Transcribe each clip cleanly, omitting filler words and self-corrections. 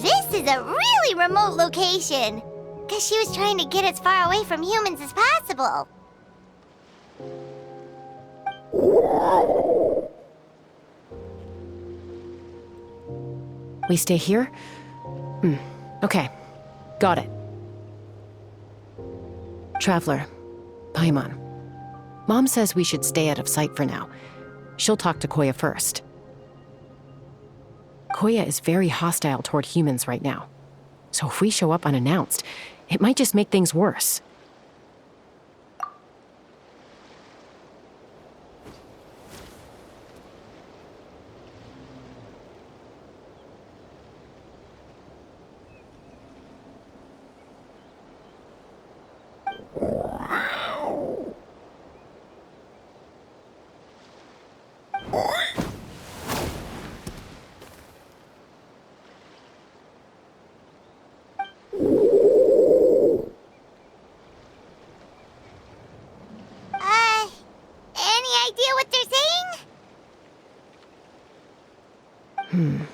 This is a really remote location. Guess she was trying to get as far away from humans as possible. We stay here? Okay. Got it. Traveler, Paimon. Mom says we should stay out of sight for now. She'll talk to Koya first. Koya is very hostile toward humans right now. So if we show up unannounced, it might just make things worse. Any idea what they're saying?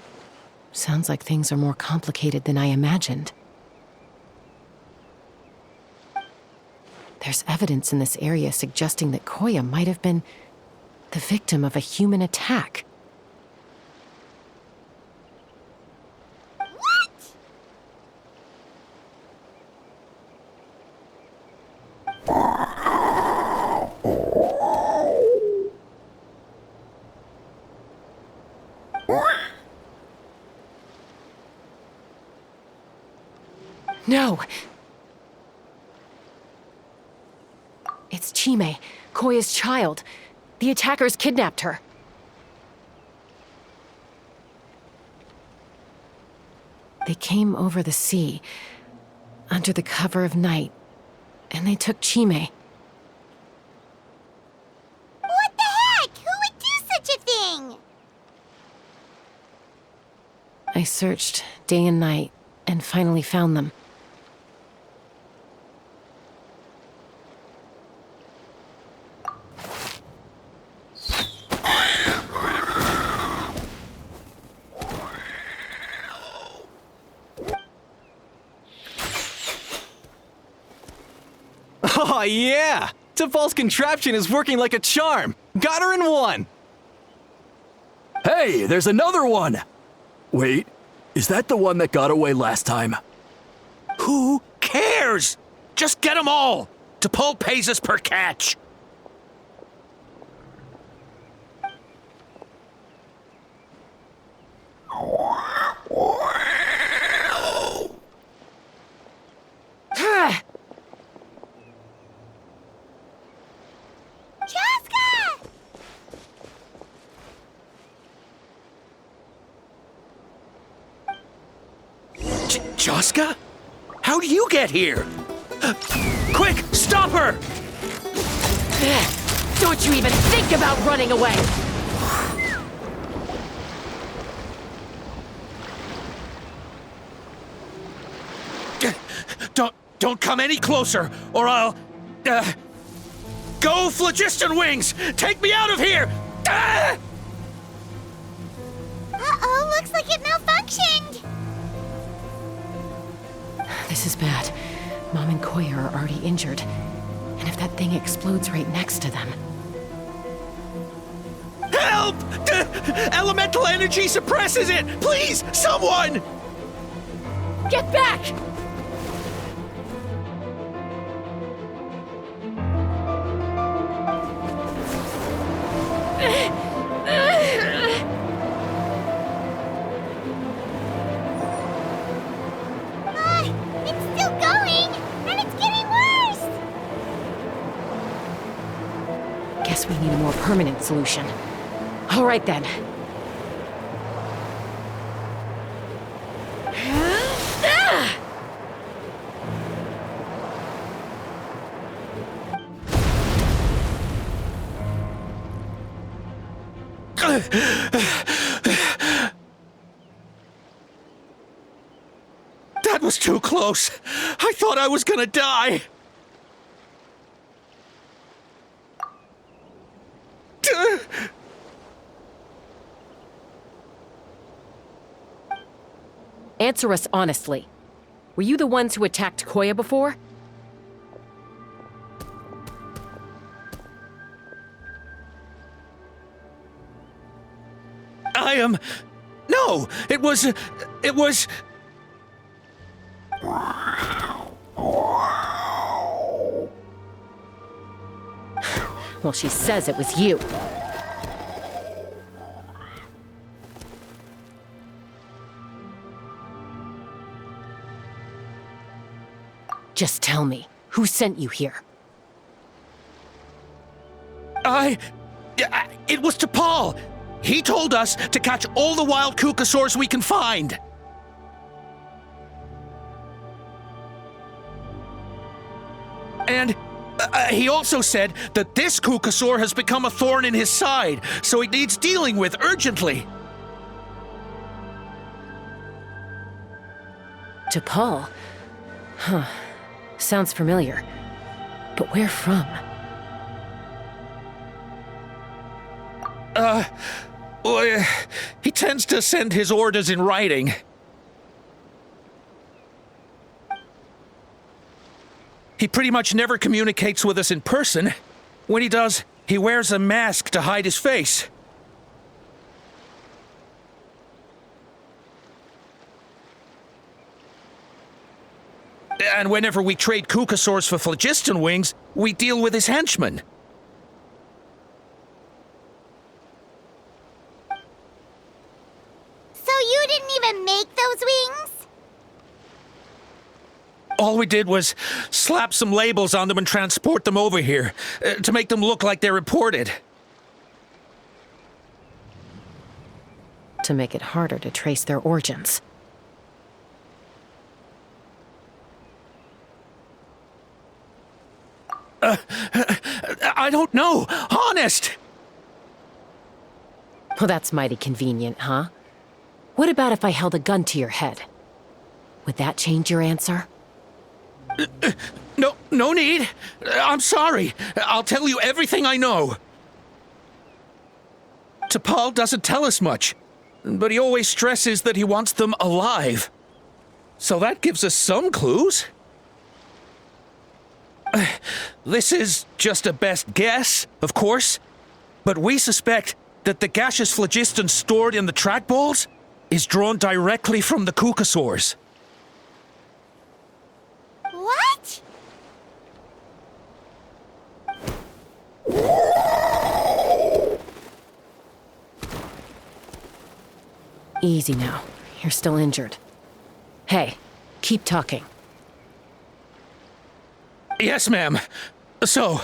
Sounds like things are more complicated than I imagined. There's evidence in this area suggesting that Koya might have been the victim of a human attack. No! It's Chime, Koya's child. The attackers kidnapped her. They came over the sea, under the cover of night, and they took Chime. What the heck? Who would do such a thing? I searched day and night, and finally found them. Oh yeah! Tafal's contraption is working like a charm! Got her in one! Hey, there's another one! Wait, is that the one that got away last time? Who cares? Just get them all! T'Pol pays us per catch. Joska? How do you get here? Quick, stop her! Don't you even think about running away! Don't come any closer, or I'll... Go, Phlogiston Wings! Take me out of here! Uh-oh, looks like it malfunctioned. This is bad. Mom and Koya are already injured. And if that thing explodes right next to them... Help! Elemental energy suppresses it! Please, someone! Get back! It's still going, and it's getting worse. Guess we need a more permanent solution. All right then. was too close. I thought I was gonna die. Answer us honestly. Were you the ones who attacked Koya before? No, it was... Well, she says it was you. Just tell me, who sent you here? It was to Paul. He told us to catch all the wild Kukasaurs we can find. And he also said that this Kukasaur has become a thorn in his side, so he needs dealing with urgently. To Paul? Huh. Sounds familiar. But where from? Well, he tends to send his orders in writing. He pretty much never communicates with us in person. When he does, he wears a mask to hide his face. And whenever we trade Kukasaurs for phlogiston wings, we deal with his henchmen. So you didn't even make those wings? All we did was slap some labels on them and transport them over here, to make them look like they're imported. To make it harder to trace their origins. I don't know, honest! Well, that's mighty convenient, huh? What about if I held a gun to your head? Would that change your answer? No need. I'm sorry. I'll tell you everything I know. T'Pol doesn't tell us much, but he always stresses that he wants them alive. So that gives us some clues. This is just a best guess, of course, but we suspect that the gaseous phlogiston stored in the track balls is drawn directly from the Kukasaurs. What? Easy now. You're still injured. Hey, keep talking. Yes, ma'am. So,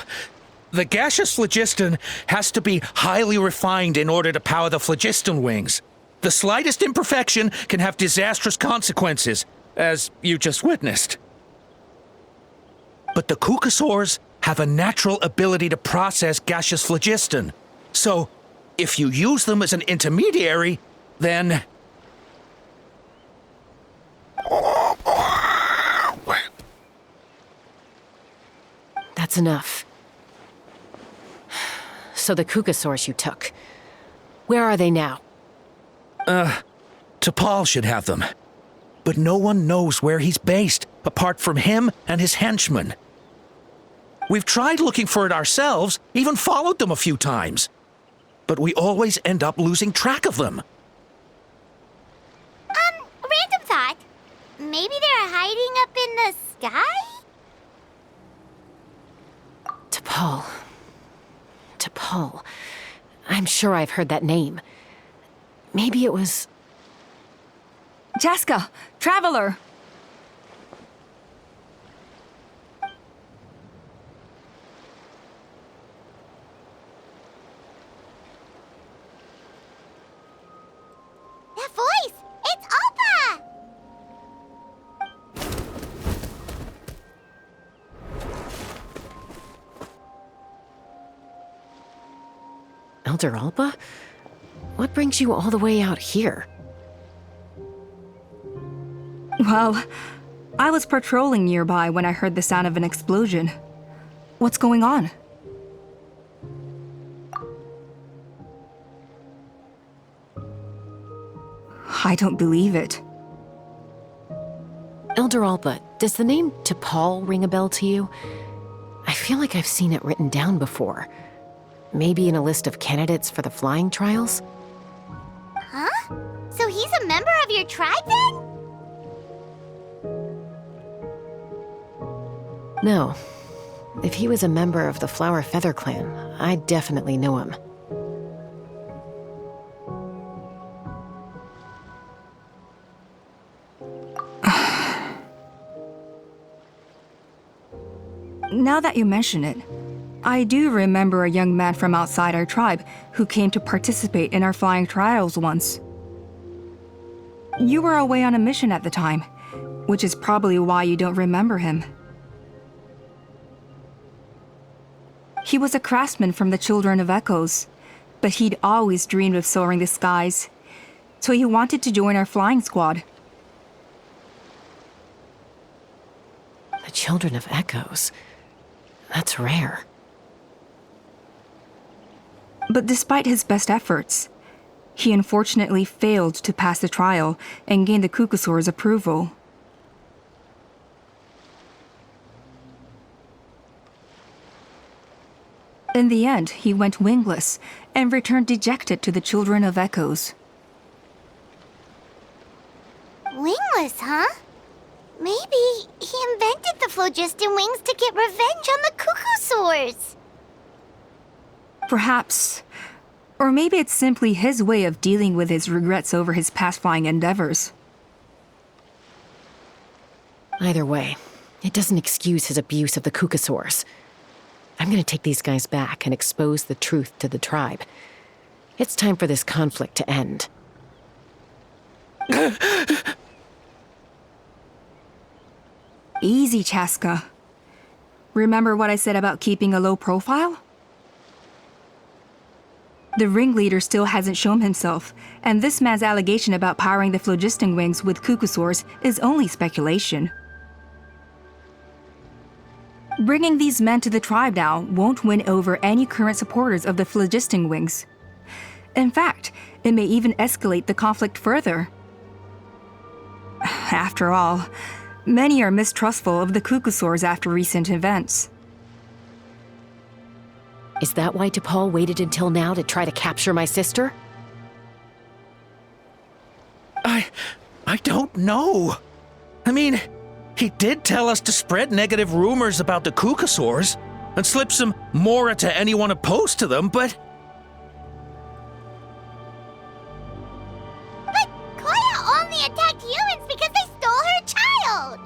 the gaseous phlogiston has to be highly refined in order to power the phlogiston wings. The slightest imperfection can have disastrous consequences, as you just witnessed. But the Kukasaurs have a natural ability to process gaseous phlogiston. So, if you use them as an intermediary, then... That's enough. So the Kukasaurs you took, where are they now? T'Pol should have them. But no one knows where he's based, apart from him and his henchmen. We've tried looking for it ourselves, even followed them a few times. But we always end up losing track of them. Random thought. Maybe they're hiding up in the sky? T'Pol. T'Pol. I'm sure I've heard that name. Maybe it was... Jaska, Traveler! That voice! It's Oppa! Elder Alba? What brings you all the way out here? Well, I was patrolling nearby when I heard the sound of an explosion. What's going on? I don't believe it. Elder Alba, does the name T'Pol ring a bell to you? I feel like I've seen it written down before. Maybe in a list of candidates for the flying trials? Huh? So he's a member of your tribe then? No. If he was a member of the Flower Feather clan, I'd definitely know him. Now that you mention it, I do remember a young man from outside our tribe who came to participate in our flying trials once. You were away on a mission at the time, which is probably why you don't remember him. He was a craftsman from the Children of Echoes, but he'd always dreamed of soaring the skies, so he wanted to join our flying squad. The Children of Echoes? That's rare. But despite his best efforts, he unfortunately failed to pass the trial and gain the Kukusaur's approval. In the end, he went wingless and returned dejected to the Children of Echoes. Wingless, huh? Maybe he invented the phlogiston wings to get revenge on the Kukusaurs. Perhaps. Or maybe it's simply his way of dealing with his regrets over his past flying endeavors. Either way, it doesn't excuse his abuse of the Kukusaurs. I'm gonna take these guys back and expose the truth to the tribe. It's time for this conflict to end. Easy, Chaska. Remember what I said about keeping a low profile? The ringleader still hasn't shown himself, and this man's allegation about powering the phlogiston wings with Kukusaurs is only speculation. Bringing these men to the tribe now won't win over any current supporters of the phlogiston wings. In fact, it may even escalate the conflict further. After all, many are mistrustful of the Kukusaurs after recent events. Is that why T'Pol waited until now to try to capture my sister? I don't know. I mean, he did tell us to spread negative rumors about the Kukusaurs and slip some mora to anyone opposed to them, but But Koya only attacked humans because they stole her child!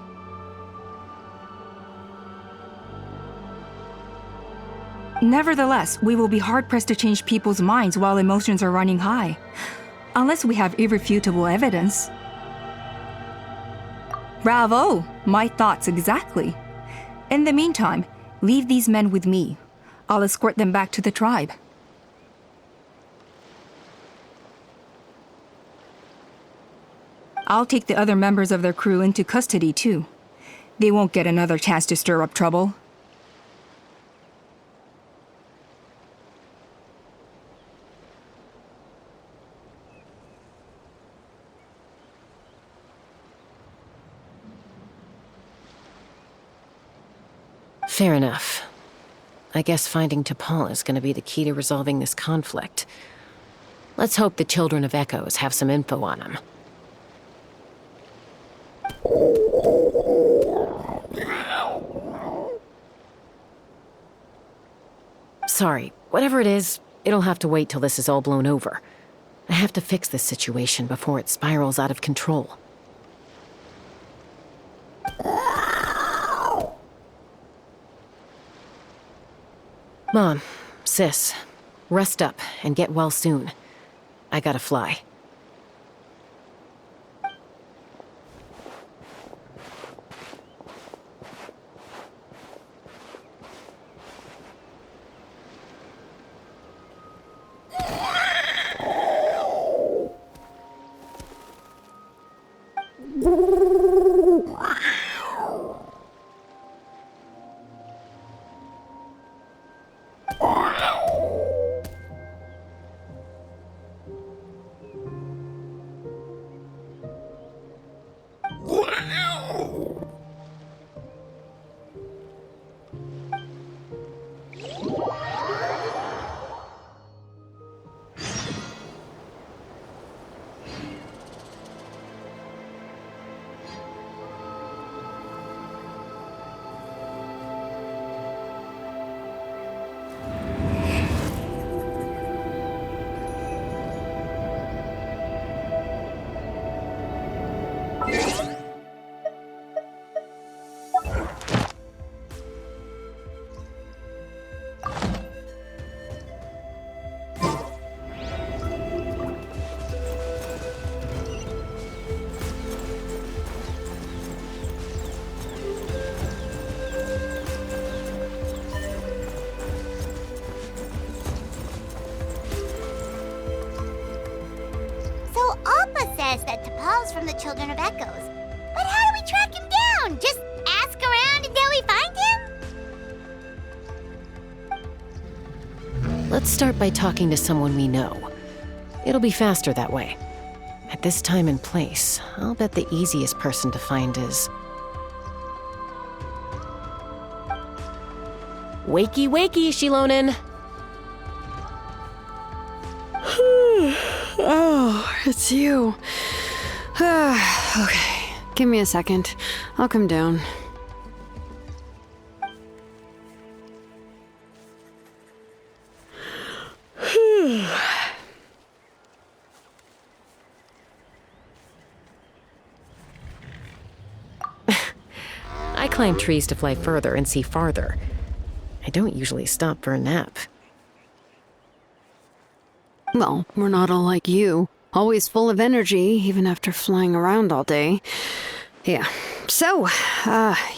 Nevertheless, we will be hard-pressed to change people's minds while emotions are running high, unless we have irrefutable evidence. Bravo! My thoughts exactly. In the meantime, leave these men with me. I'll escort them back to the tribe. I'll take the other members of their crew into custody too. They won't get another chance to stir up trouble. Fair enough. I guess finding T'Pol is going to be the key to resolving this conflict. Let's hope the Children of Echoes have some info on him. Sorry, whatever it is, it'll have to wait till this is all blown over. I have to fix this situation before it spirals out of control. Mom, sis, rest up and get well soon. I gotta fly. from the Children of Echoes. But how do we track him down? Just ask around until we find him? Let's start by talking to someone we know. It'll be faster that way. At this time and place, I'll bet the easiest person to find is... Wakey, wakey, Shilonen! Oh, it's you. Okay, give me a second. I'll come down. I climb trees to fly further and see farther. I don't usually stop for a nap. Well, we're not all like you. Always full of energy, even after flying around all day. Yeah. So,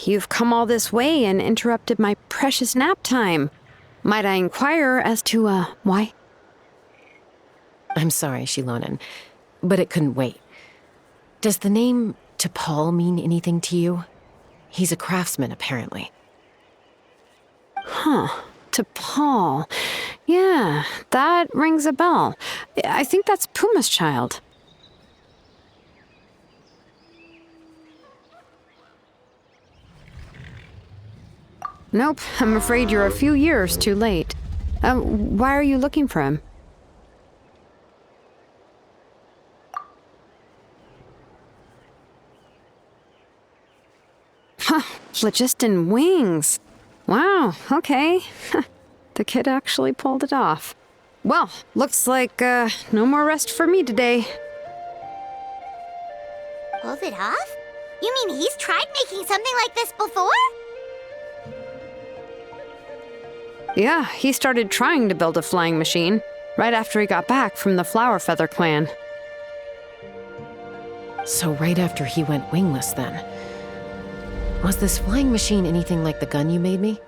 you've come all this way and interrupted my precious nap time. Might I inquire as to, why? I'm sorry, Shilonen, but it couldn't wait. Does the name T'Pol mean anything to you? He's a craftsman, apparently. Huh. T'Pol. Yeah, that rings a bell. I think that's Puma's child. Nope, I'm afraid you're a few years too late. Why are you looking for him? Huh, phlogiston wings. Wow, okay. The kid actually pulled it off. Well, looks like, no more rest for me today. Pulled it off? You mean he's tried making something like this before? Yeah, he started trying to build a flying machine right after he got back from the Flower Feather clan. So right after he went wingless, then. Was this flying machine anything like the gun you made me?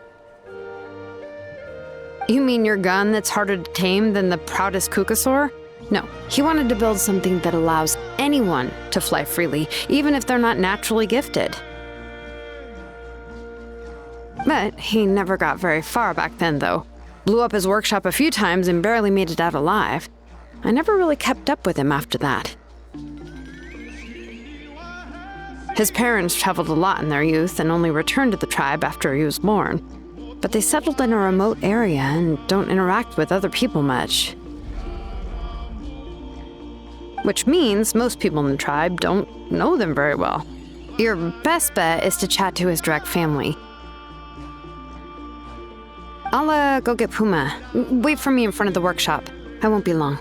You mean your gun that's harder to tame than the proudest Kukasaur? No, he wanted to build something that allows anyone to fly freely, even if they're not naturally gifted. But he never got very far back then, though. Blew up his workshop a few times and barely made it out alive. I never really kept up with him after that. His parents traveled a lot in their youth and only returned to the tribe after he was born. But they settled in a remote area and don't interact with other people much. Which means most people in the tribe don't know them very well. Your best bet is to chat to his direct family. I'll go get Puma. Wait for me in front of the workshop. I won't be long.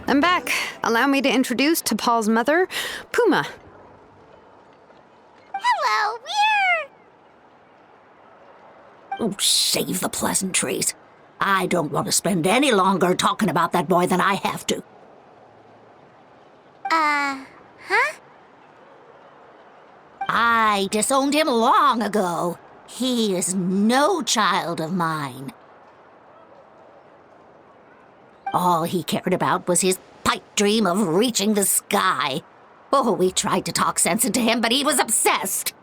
I'm back. Allow me to introduce to Paul's mother, Puma. Hello, we're... Oh, save the pleasantries. I don't want to spend any longer talking about that boy than I have to. Huh? I disowned him long ago. He is no child of mine. All he cared about was his pipe dream of reaching the sky. Oh, we tried to talk sense into him, but he was obsessed.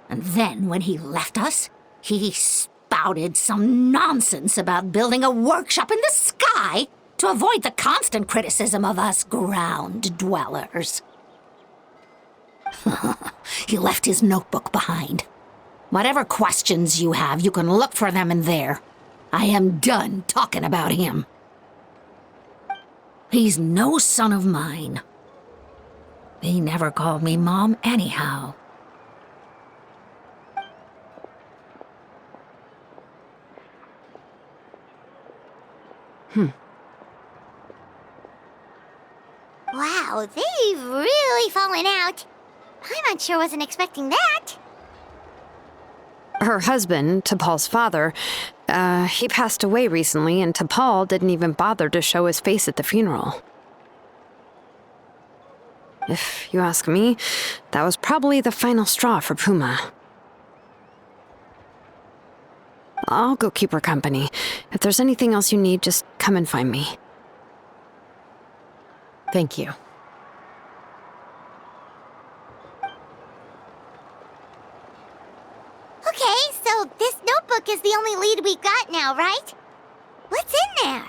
And then, when he left us, he spouted some nonsense about building a workshop in the sky to avoid the constant criticism of us ground dwellers. He left his notebook behind. Whatever questions you have, you can look for them in there. I am done talking about him. He's no son of mine. He never called me Mom anyhow. Wow, they've really fallen out. I'm sure wasn't expecting that. Her husband, T'Pol's father, he passed away recently, and T'Pol didn't even bother to show his face at the funeral. If you ask me, that was probably the final straw for Puma. I'll go keep her company. If there's anything else you need, just come and find me. Thank you. Okay, so this notebook is the only lead we've got now, right? What's in there?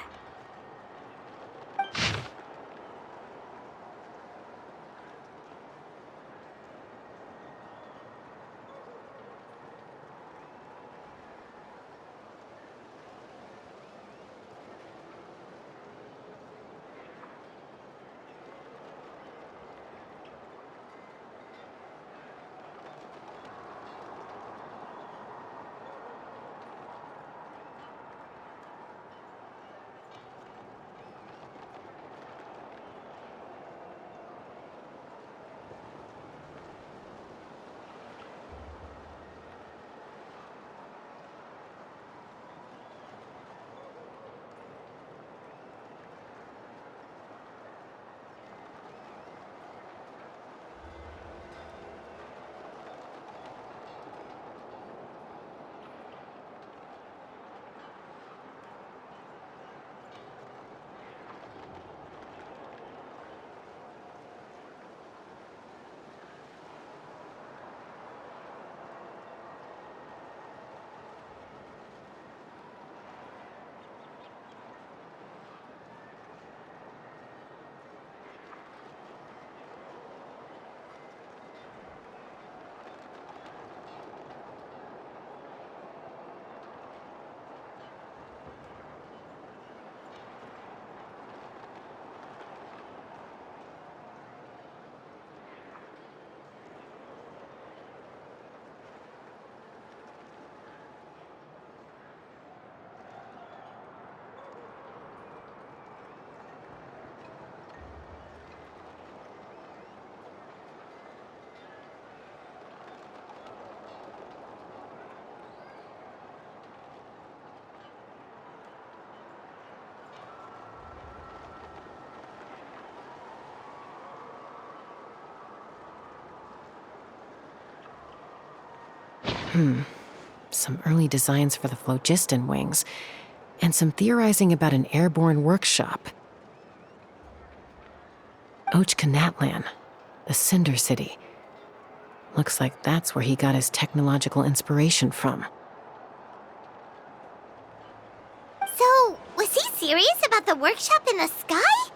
Some early designs for the phlogiston wings, and some theorizing about an airborne workshop. Och-Kanatlan, the Cinder City. Looks like that's where he got his technological inspiration from. So, was he serious about the workshop in the sky?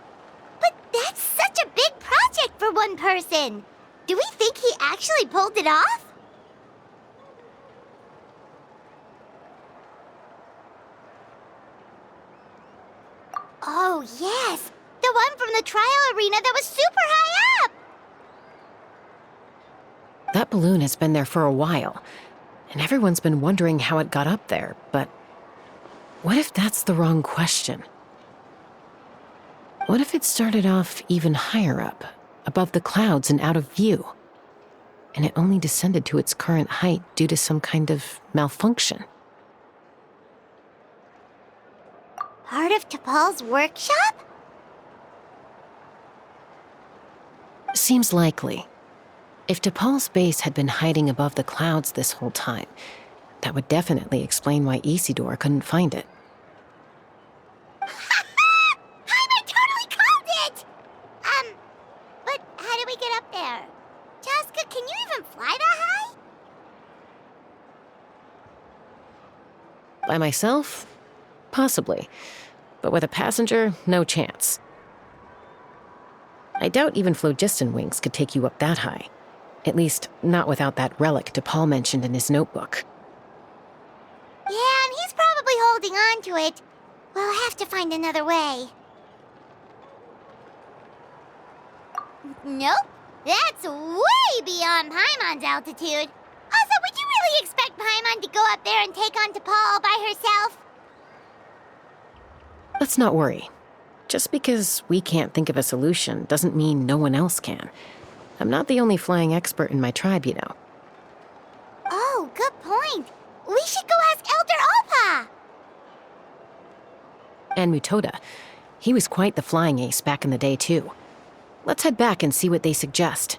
But that's such a big project for one person. Do we think he actually pulled it off? Oh, yes! The one from the trial arena that was super high up! That balloon has been there for a while, and everyone's been wondering how it got up there, but what if that's the wrong question? What if it started off even higher up, above the clouds and out of view, and it only descended to its current height due to some kind of malfunction? Part of T'Pol's workshop? Seems likely. If T'Pol's base had been hiding above the clouds this whole time, that would definitely explain why Isidore couldn't find it. I totally called it! But how do we get up there? Jessica, can you even fly that high? By myself? Possibly. But with a passenger, no chance. I doubt even phlogiston wings could take you up that high. At least, not without that relic T'Pol mentioned in his notebook. Yeah, and he's probably holding on to it. We'll have to find another way. Nope. That's way beyond Paimon's altitude. Also, would you really expect Paimon to go up there and take on T'Pol all by herself? Let's not worry. Just because we can't think of a solution doesn't mean no one else can. I'm not the only flying expert in my tribe, you know. Oh, good point. We should go ask Elder Opa. And Mutoda. He was quite the flying ace back in the day, too. Let's head back and see what they suggest.